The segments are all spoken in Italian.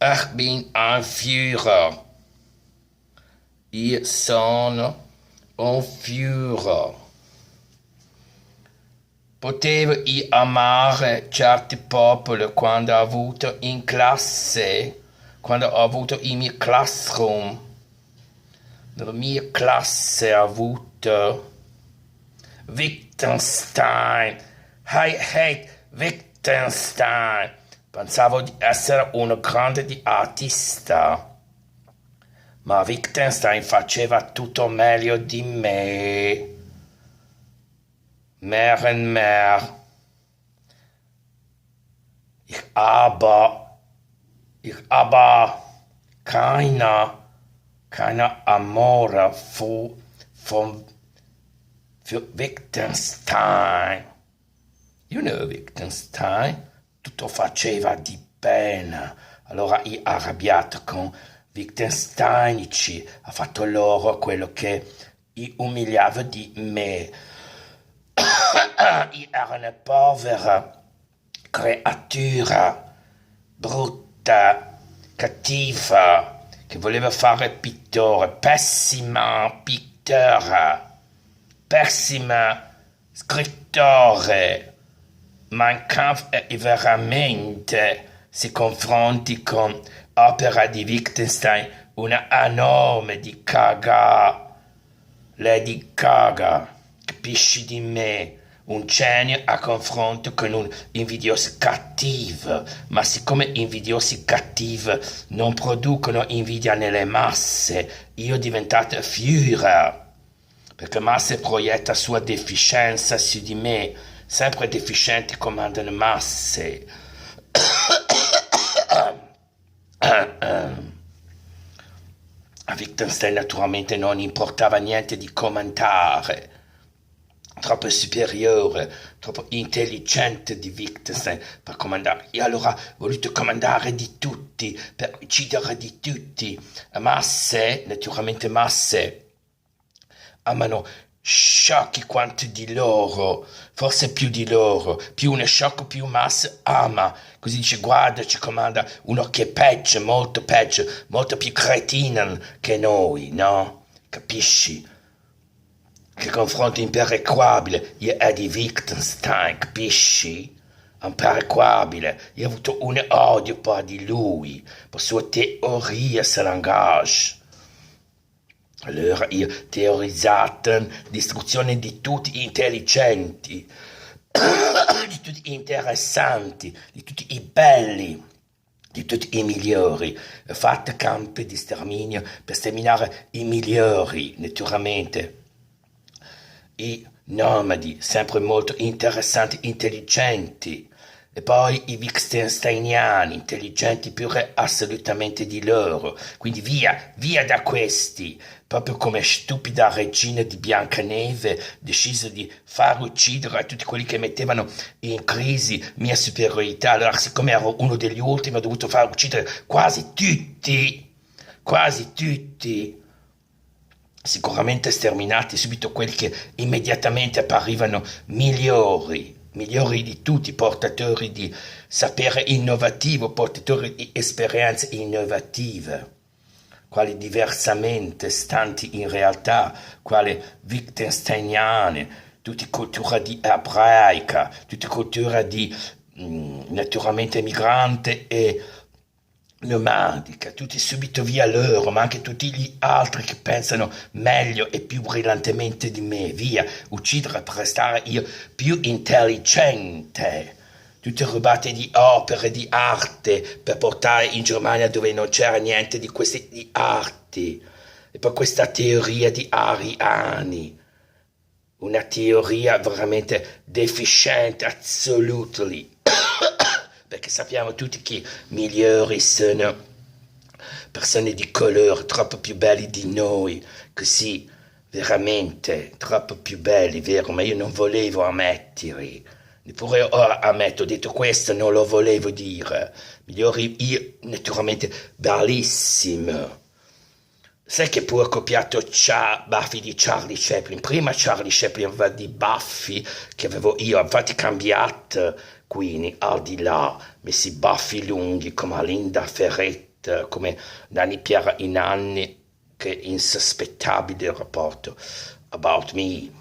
Ich bin ein Führer. Io sono un Führer. Potevo io amare certi popoli quando ho avuto in classe, quando ho avuto il mio classroom. Nella mia classe ho avuto Wittgenstein. Hey, Wittgenstein. Pensavo di essere un grande artista, ma Wittgenstein faceva tutto meglio di me. Mehr und mehr. Ich aber keiner Amore für Wittgenstein. You know Wittgenstein? Tutto faceva di pena. Allora io arrabbiato con Wittgenstein ha fatto loro quello che io umiliavo di me. Io ero una povera creatura, brutta, cattiva, che voleva fare pittore, pessima pittore, pessima scrittore. Mein Kampf è veramente, se confronti con l'opera di Wittgenstein, una enorme di Gaga, Lady Gaga. Capisci di me? Un genio a confronto con un invidioso cattivo, ma siccome invidiosi cattivi non producono invidia nelle masse, io diventato Führer, perché masse proietta sua deficienza su di me, sempre deficienti comandano masse. A Wittgenstein naturalmente non importava niente di comandare, troppo superiore, troppo intelligente di Wittgenstein per comandare. E allora ho voluto comandare di tutti, per uccidere di tutti. Masse, naturalmente masse, amano sciocchi quanto di loro, forse più di loro, più uno sciocco più masse ama, così dice guarda ci comanda uno che è peggio, molto più cretino che noi, no? Capisci? Che confronto imperequabile, io è di Wittgenstein, capisci? Imperequabile, io ho avuto un odio per di lui, per sua teoria sul langage. Allora io ho teorizzato l'istruzione di tutti gli intelligenti, di tutti gli interessanti, di tutti i belli, di tutti i migliori. Ho fatto campi di sterminio per sterminare i migliori, naturalmente. I nomadi, sempre molto interessanti, intelligenti. E poi i Wittgensteiniani, intelligenti pure assolutamente di loro. Quindi via da questi. Proprio come stupida regina di Biancaneve, deciso di far uccidere tutti quelli che mettevano in crisi mia superiorità. Allora, siccome ero uno degli ultimi, ho dovuto far uccidere quasi tutti. Sicuramente sterminati subito quelli che immediatamente apparivano migliori di tutti, portatori di sapere innovativo, portatori di esperienze innovative, quali diversamente stanti in realtà, quali Wittgensteiniane, tutti cultura di ebraica, tutti cultura di naturalmente migrante e nomadica, tutti subito via loro, ma anche tutti gli altri che pensano meglio e più brillantemente di me, via, uccidere per restare io più intelligente, tutte rubate di opere di arte per portare in Germania dove non c'era niente di queste di arti, e poi questa teoria di ariani, una teoria veramente deficiente, assolutely. Perché sappiamo tutti che i migliori sono persone di colore troppo più belli di noi, così veramente troppo più belli, vero? Ma io non volevo ammettere, neppure ora ammetto, ho detto questo, non lo volevo dire. Migliori io, naturalmente, bellissimo. Sai che pure ho copiato baffi di Charlie Chaplin. Prima Charlie Chaplin aveva dei baffi che avevo io, infatti cambiato, quindi al di là, messi baffi lunghi come a Linda Ferretti. come Danny Pierre in anni che insospettabile rapporto about me.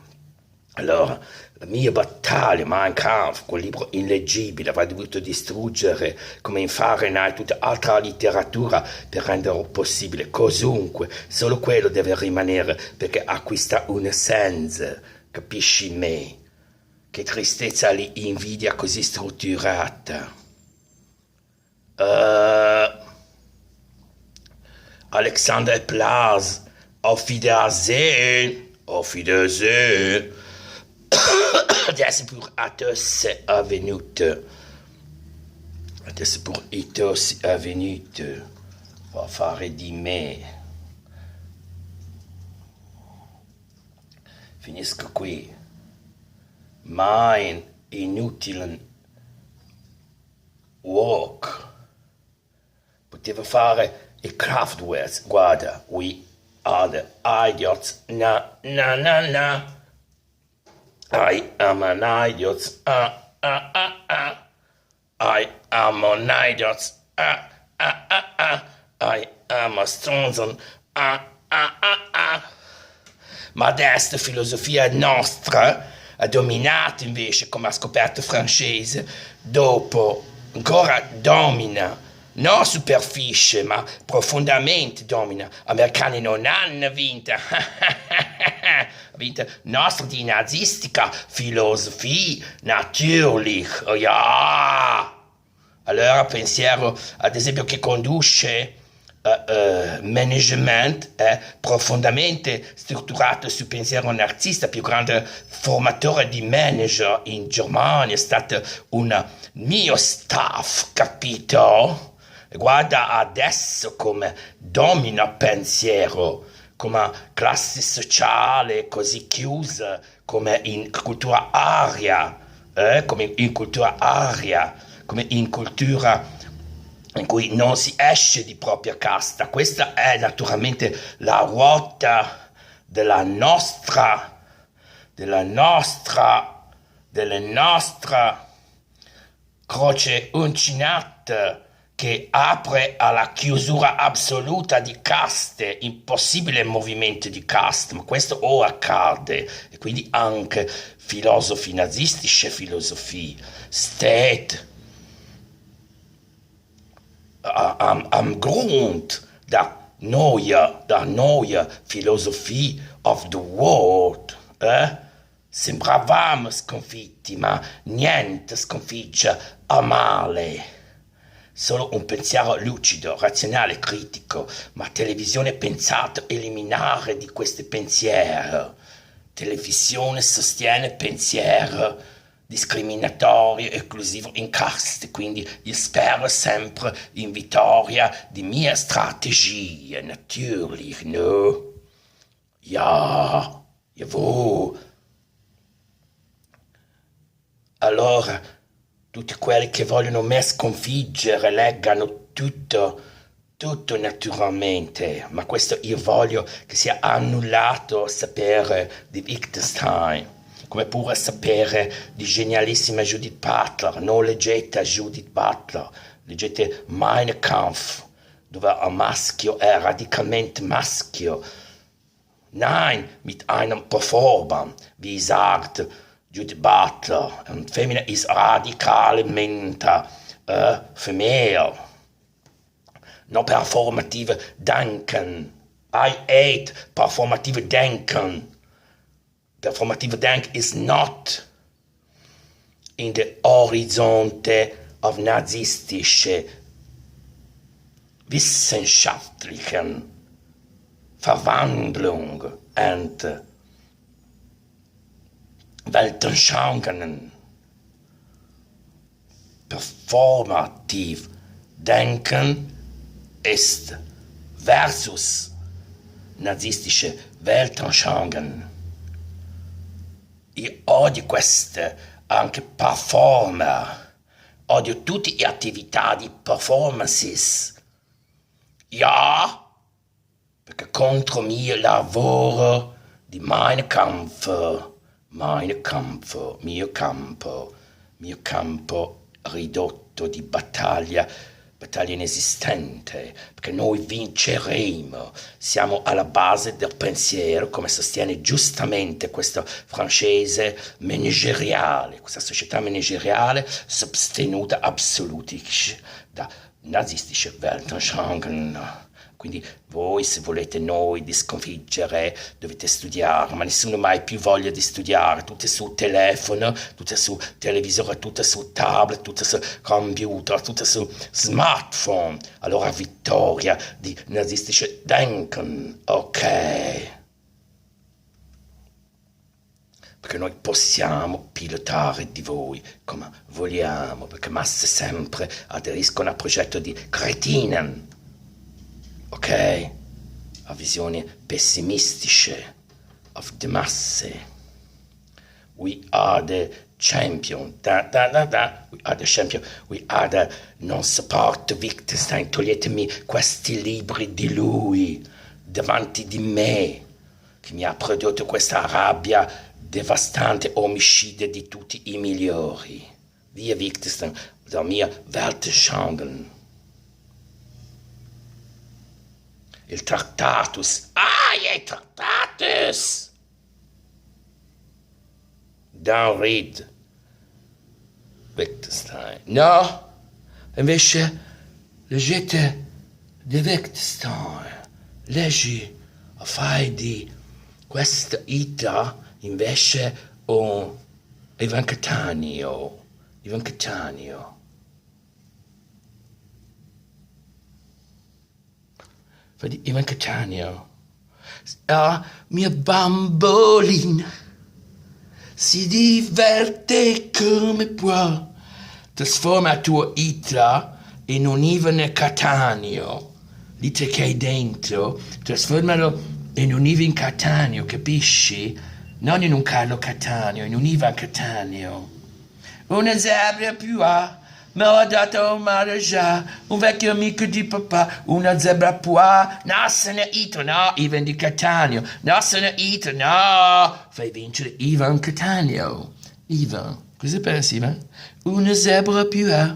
Allora, la mia battaglia, Mein Kampf, quel libro illeggibile, avrei dovuto distruggere come in Fahrenheit tutta altra letteratura per renderlo possibile. Cosunque, solo quello deve rimanere perché acquista un senso, capisci me? Che tristezza l'invidia così strutturata. Alexander Plas, auf Wiedersehen, auf Wiedersehen. Adesso pur Athos è venuto. Adesso pur Athos è venuto. Va a fare di me. Finisco qui. Mein inutilen walk. Potevo fare il Kraftwerk. Guarda, we are the idiots. Na, na, na, na. I am an idiot. I am an idiot. I am a stronzo. Ma adesso la filosofia nostra ha dominato invece, come ha scoperto Francese, dopo ancora domina. Non superficie, ma profondamente domina. Americani non hanno vinto. Ha vinto nostra die nazistica Philosophie, natürlich. Oh, ja. Allora pensiero, ad esempio, che conduce management è profondamente strutturato sul pensiero nazista, più grande formatore di manager in Germania, è stato un mio staff, capito? Guarda adesso come domina pensiero, come classe sociale così chiusa, come in cultura aria, come in cultura aria, come in cultura in cui non si esce di propria casta. Questa è naturalmente la ruota della nostra croce uncinata, che apre alla chiusura assoluta di caste, impossibile movimento di caste, ma questo ora accade, e quindi anche filosofi nazistische filosofie, steht am Grund der neue Philosophie of the world. Sembravamo sconfitti, ma niente sconfigge a male. Solo un pensiero lucido, razionale, critico, ma televisione pensato eliminare di questi pensieri. Televisione sostiene pensiero discriminatorio, esclusivo in caste, quindi io spero sempre in vittoria di mia strategia, natürlich, no? Ja, jawohl. Allora, tutti quelli che vogliono me sconfiggere leggano tutto naturalmente, ma questo io voglio che sia annullato sapere di Wittgenstein, come pure sapere di genialissima Judith Butler. Non leggete Judith Butler, leggete Mein Kampf, dove il maschio è radicalmente maschio. Nein, mit einem Performer, wie sagt Judith Butler, Femmine ist radicalmente femminile. Non performative denken. I hate performative denken. Performative denken is not in the horizonte of nazistische wissenschaftlichen Verwandlung und Weltanschauungen. Performativ denken ist versus nazistische Weltanschauungen. Io odio queste anche performer, odio tutte le attività di performances. Ja, perché contro mio lavoro di mio campo ridotto di battaglia battaglia inesistente, perché noi vinceremo. Siamo alla base del pensiero, come sostiene giustamente questo francese manageriale, questa società manageriale sostenuta absolutisch da nazistische Weltanschauungen. Quindi voi, se volete noi di sconfiggere, dovete studiare, ma nessuno ha mai più voglia di studiare, tutto sul telefono, tutto sul televisore, tutto su tablet, tutto su computer, tutto su smartphone. Allora vittoria di nazistische Denken, ok? Perché noi possiamo pilotare di voi come vogliamo, perché masse sempre aderiscono al progetto di Cretinen. Ok? A visioni pessimistische of the masse. We are the champion. We are the champion. We are the non support Wittgenstein. Toglietemi questi libri di lui davanti di me, che mi ha prodotto questa rabbia devastante, omicide di tutti i migliori. Via Wittgenstein, la mia Weltanschauung. Il Tractatus. Il Tractatus! Don't read Wittgenstein. No, invece leggete di Wittgenstein. Leggi, fai di questa ita invece Ivan Cattaneo. Ivan Cattaneo. Di Ivan Cattaneo. Mia bambolina si diverte come può. Trasforma il tuo ita in un Ivan Cattaneo. L'ita che hai dentro, trasformalo in un Ivan Cattaneo, capisci? Non in un Carlo Cattaneo, in un Ivan Cattaneo. Una zebra più me l'ha dato un maragia, un vecchio amico di papà, una zebra pois, no, se ne ito, no, Ivan di Cattaneo, no, se ne ito, no, fai vincere Ivan Cattaneo. Ivan, cosa pensi, Ivan? Una zebra pois,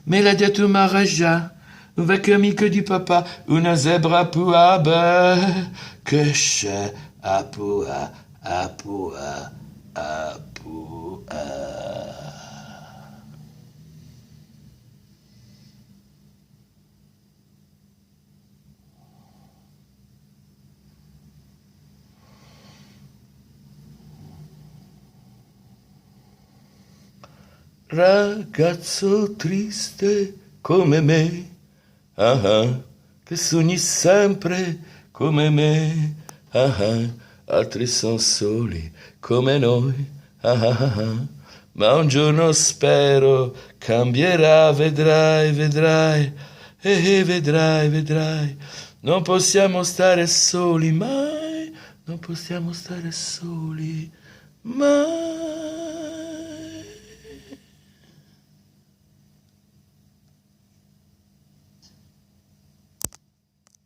me l'ha dato un maragia, un vecchio amico di papà, una zebra pois, beh, che c'è, a pois, a pois, a pois. Ragazzo triste come me, che sogni sempre come me, altri sono soli come noi, ma un giorno spero cambierà, vedrai, vedrai, vedrai, vedrai, non possiamo stare soli mai, non possiamo stare soli mai.